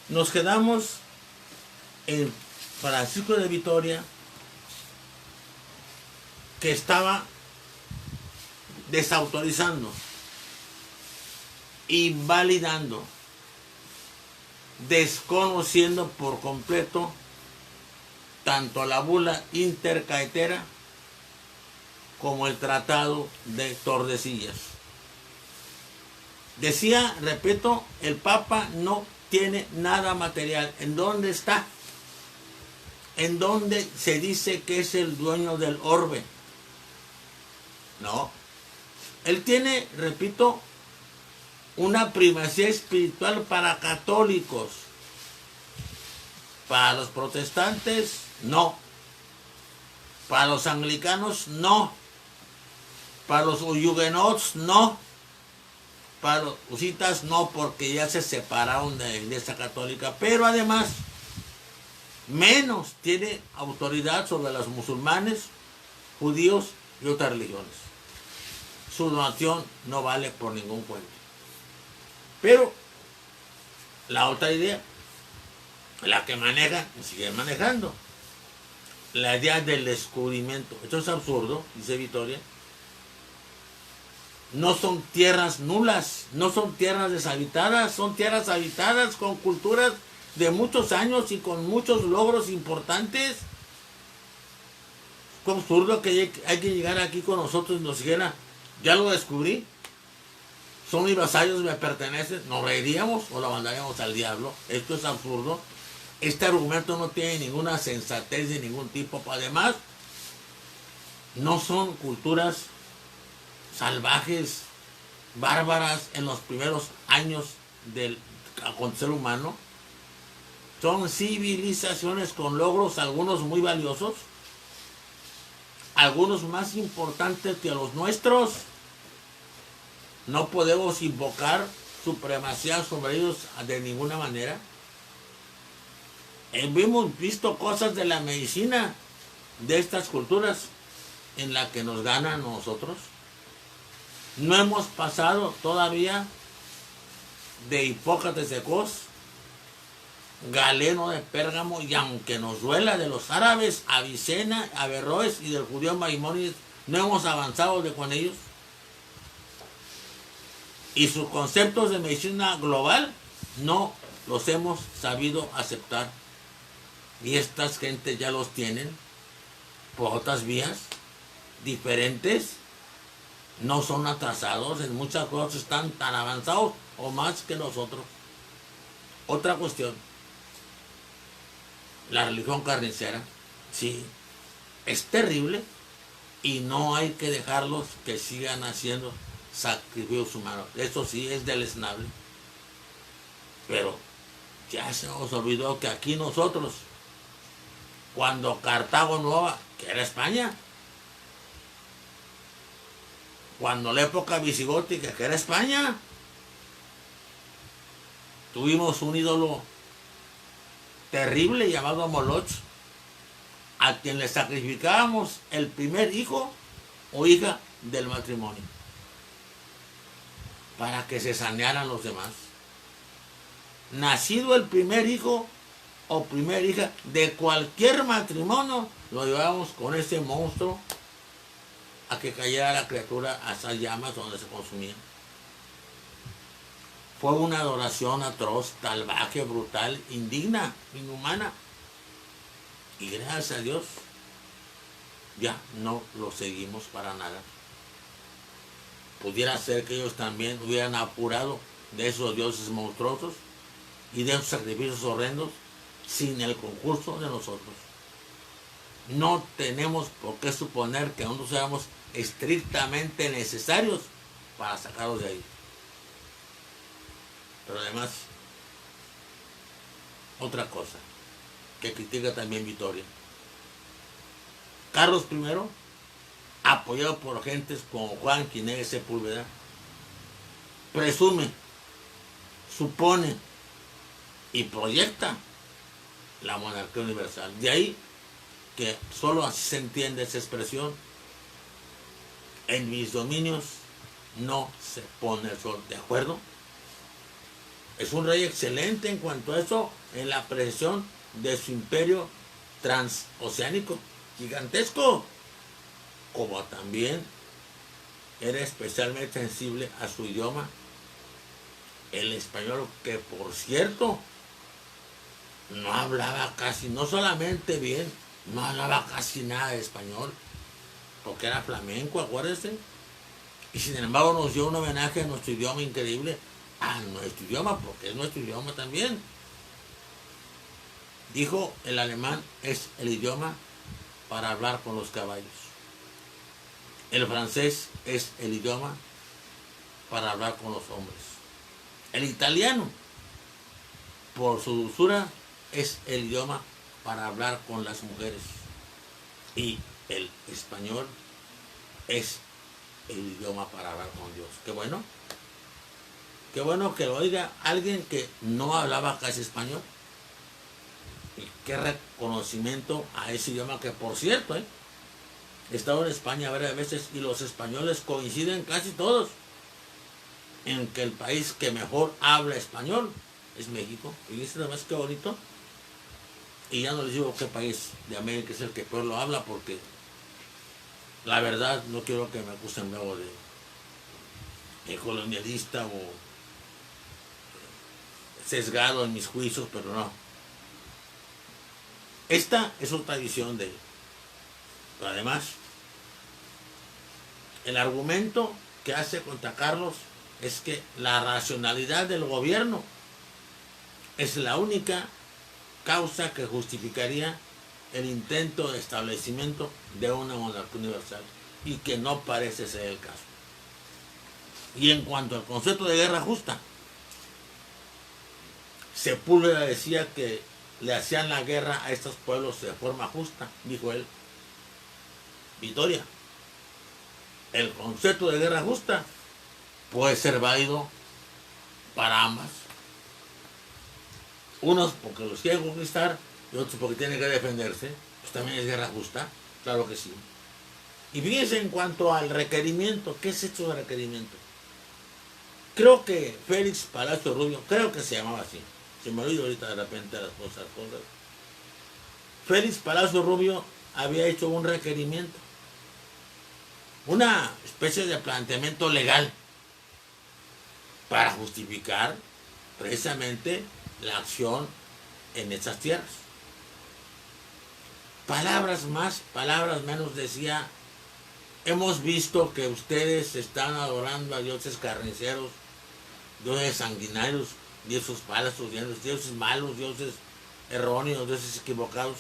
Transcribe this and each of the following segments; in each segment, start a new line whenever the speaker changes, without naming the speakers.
Nos quedamos en Francisco de Vitoria, que estaba desautorizando, invalidando, desconociendo por completo tanto la bula intercaetera como el tratado de Tordesillas. Decía, repito, el Papa no tiene nada material. ¿En dónde está? ¿En dónde se dice que es el dueño del orbe? No. Él tiene, repito, una primacía espiritual para católicos. Para los protestantes, no. Para los anglicanos, no. Para los huguenots, no. Para los husitas, no, porque ya se separaron de la Iglesia Católica. Pero además, menos tiene autoridad sobre los musulmanes, judíos y otras religiones. Su donación no vale por ningún cuento. Pero la otra idea, la que manejan, siguen manejando, la idea del descubrimiento. Esto es absurdo, dice Vitoria. No son tierras nulas, no son tierras deshabitadas, son tierras habitadas con culturas de muchos años y con muchos logros importantes. Es absurdo que hay que llegar aquí con nosotros y nos dijera, ya lo descubrí, son mis vasallos, me pertenecen, nos reiríamos o lo mandaríamos al diablo. Esto es absurdo. Este argumento no tiene ninguna sensatez de ningún tipo. Además, no son culturas salvajes, bárbaras en los primeros años del acontecer humano. Son civilizaciones con logros, algunos muy valiosos, algunos más importantes que los nuestros. No podemos invocar supremacía sobre ellos de ninguna manera. Hemos visto cosas de la medicina de estas culturas en la que nos ganan nosotros. No hemos pasado todavía de Hipócrates de Cos, Galeno de Pérgamo, y aunque nos duela de los árabes, Avicena, Averroes y del judío Maimónides, no hemos avanzado con ellos. Y sus conceptos de medicina global no los hemos sabido aceptar. Y estas gentes ya los tienen por otras vías diferentes. No son atrasados, en muchas cosas están tan avanzados o más que nosotros. Otra cuestión, la religión carnicera, sí, es terrible y no hay que dejarlos que sigan haciendo sacrificios humanos. Eso sí es deleznable. Pero ya se nos olvidó que aquí nosotros, cuando Cartago Nueva, que era España, cuando la época visigótica, que era España, tuvimos un ídolo terrible llamado Moloch, a quien le sacrificábamos el primer hijo o hija del matrimonio, para que se sanearan los demás. Nacido el primer hijo o primera hija de cualquier matrimonio, lo llevábamos con ese monstruo a que cayera la criatura a esas llamas donde se consumía. Fue una adoración atroz, salvaje, brutal, indigna, inhumana. Y gracias a Dios, ya no lo seguimos para nada. Pudiera ser que ellos también hubieran apurado de esos dioses monstruosos y de esos sacrificios horrendos sin el concurso de nosotros. No tenemos por qué suponer que nosotros seamos estrictamente necesarios para sacarlos de ahí. Pero además, otra cosa que critica también Vitoria. Carlos I, apoyado por gentes como Juan Quiné Sepúlveda, presume, supone y proyecta la monarquía universal. De ahí que solo así se entiende esa expresión: en mis dominios no se pone el sol. ¿De acuerdo? Es un rey excelente en cuanto a eso, en la precesión de su imperio transoceánico gigantesco, como también era especialmente sensible a su idioma, el español, que por cierto no hablaba casi, no solamente bien, no hablaba casi nada de español, porque era flamenco, acuérdense, y sin embargo nos dio un homenaje a nuestro idioma increíble, a nuestro idioma, porque es nuestro idioma también. Dijo, el alemán es el idioma para hablar con los caballos. El francés es el idioma para hablar con los hombres. El italiano, por su dulzura, es el idioma para hablar con las mujeres. Y el español es el idioma para hablar con Dios. Qué bueno. Qué bueno que lo oiga alguien que no hablaba casi español. Y qué reconocimiento a ese idioma que, por cierto, he estado en España varias veces y los españoles coinciden casi todos en que el país que mejor habla español es México. Y dice además qué bonito. Y ya no les digo qué país de América es el que peor lo habla, porque la verdad no quiero que me acusen luego de colonialista o sesgado en mis juicios, pero no. Esta es otra visión de él. Pero además, el argumento que hace contra Carlos es que la racionalidad del gobierno es la única causa que justificaría el intento de establecimiento de una monarquía universal, y que no parece ser el caso. Y en cuanto al concepto de guerra justa, Sepúlveda decía que le hacían la guerra a estos pueblos de forma justa, dijo él. Vitoria, el concepto de guerra justa puede ser válido para ambas. Unos porque los quieren conquistar y otros porque tienen que defenderse. Pues también es guerra justa, claro que sí. Y fíjense en cuanto al requerimiento. ¿Qué es esto de requerimiento? Creo que Félix Palacio Rubio, creo que se llamaba así, se me olvidó ahorita de repente las cosas. Félix Palacio Rubio había hecho un requerimiento, una especie de planteamiento legal para justificar precisamente la acción en esas tierras. Palabras más, palabras menos, decía: hemos visto que ustedes están adorando a dioses carniceros, dioses sanguinarios, dioses falsos, dioses malos, dioses erróneos, dioses equivocados.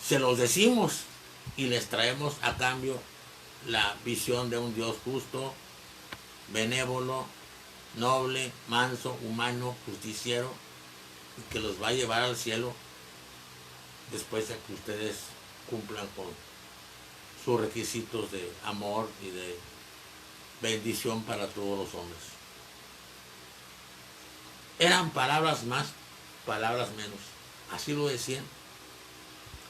Se los decimos y les traemos a cambio la visión de un Dios justo, benévolo, noble, manso, humano, justiciero, y que los va a llevar al cielo después de que ustedes cumplan con sus requisitos de amor y de bendición para todos los hombres. Eran palabras más, palabras menos. Así lo decían.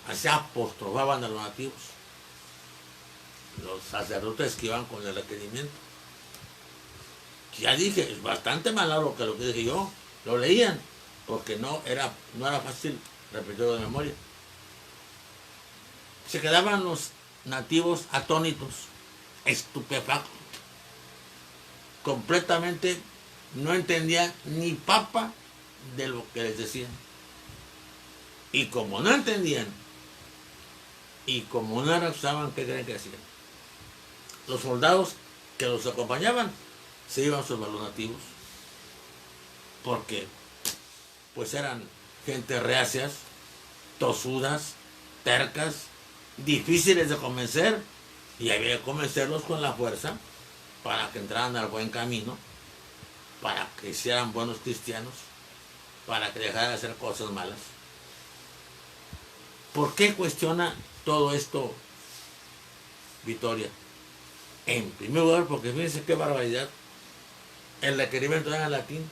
Así apostrofaban a los nativos, los sacerdotes que iban con el requerimiento. Ya dije, es bastante más largo que lo que dije yo. Lo leían, porque no era fácil repetirlo de memoria. Se quedaban los nativos atónitos, estupefactos, completamente no entendían ni papa de lo que les decían. Y como no entendían, y como no rehusaban, ¿qué creen que hacían? Los soldados que los acompañaban se iban sobre los nativos, porque pues eran gente reacias, tosudas, tercas, difíciles de convencer, y había que convencerlos con la fuerza para que entraran al buen camino, para que hicieran buenos cristianos, para que dejaran de hacer cosas malas. ¿Por qué cuestiona todo esto Vitoria? En primer lugar, porque fíjense qué barbaridad. El requerimiento era en latín.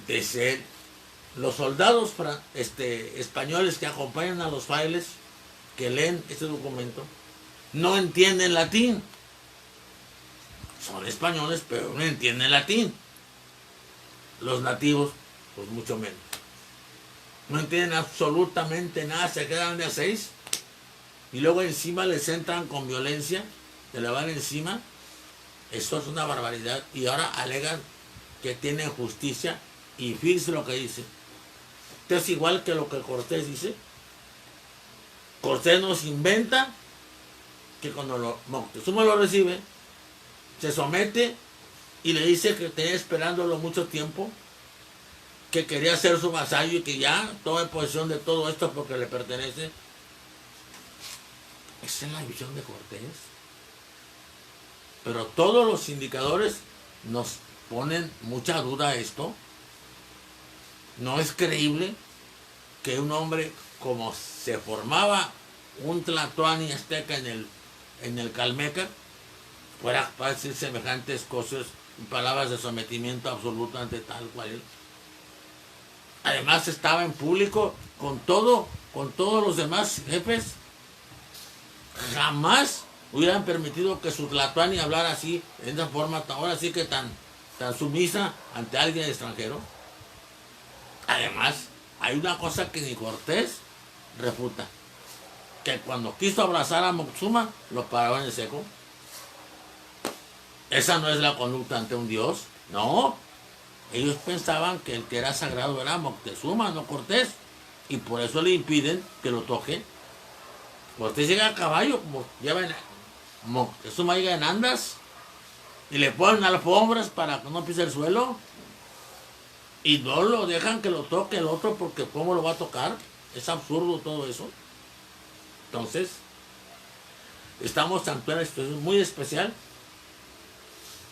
Dice: los soldados españoles que acompañan a los frailes que leen este documento no entienden latín. son españoles, pero no entienden latín. Los nativos, pues mucho menos. No entienden absolutamente nada, se quedan de a 6 y luego encima les entran con violencia, se le van encima. Esto es una barbaridad y ahora alegan que tienen justicia y fíjense lo que dice. Esto es igual que lo que Cortés dice. Cortés nos inventa que cuando Moctezuma lo recibe, se somete y le dice que tenía esperándolo mucho tiempo, que quería ser su vasallo y que ya tome posesión de todo esto porque le pertenece. Esa es la visión de Cortés. Pero todos los indicadores nos ponen mucha duda a esto. No es creíble que un hombre, como se formaba un tlatoani azteca en el Calmeca, fuera para decir semejantes cosas y palabras de sometimiento absoluto ante tal cual. Además estaba en público con todos los demás jefes. Jamás hubieran permitido que su tlatoani hablara así, en esa forma, ahora sí que tan sumisa ante alguien extranjero. Además, hay una cosa que ni Cortés refuta, que cuando quiso abrazar a Moctezuma, lo paró en el seco. Esa no es la conducta ante un dios, no. Ellos pensaban que el que era sagrado era Moctezuma, no Cortés, y por eso le impiden que lo toque. Cortés llega a caballo, Moctezuma llega en andas, y le ponen alfombras para que no pise el suelo, y no lo dejan que lo toque el otro porque ¿cómo lo va a tocar? Es absurdo todo eso. Entonces, estamos ante una situación muy especial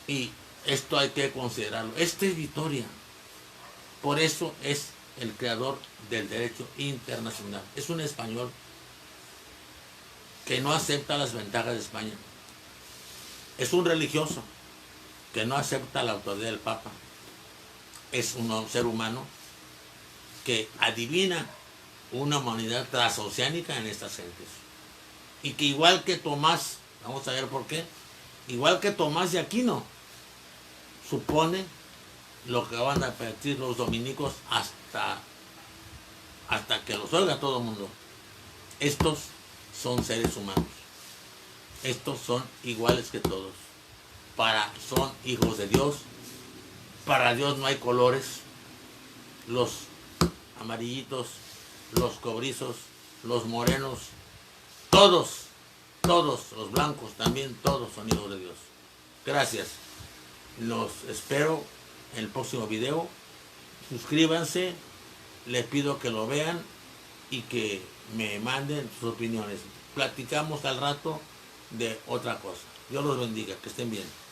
y esto hay que considerarlo. Esta es Vitoria. Por eso es el creador del derecho internacional. Es un español que no acepta las ventajas de España. Es un religioso que no acepta la autoridad del Papa. Es un ser humano que adivina una humanidad transoceánica en estas gentes. Y que igual que Tomás, vamos a ver por qué, igual que Tomás de Aquino, supone lo que van a repetir los dominicos hasta que los oiga todo el mundo. Estos son seres humanos. Estos son iguales que todos. Son hijos de Dios. Para Dios no hay colores. Los amarillitos, los cobrizos, los morenos, todos, los blancos también, todos son hijos de Dios. Gracias. Los espero en el próximo video. Suscríbanse, les pido que lo vean y que me manden sus opiniones. Platicamos al rato de otra cosa. Dios los bendiga, que estén bien.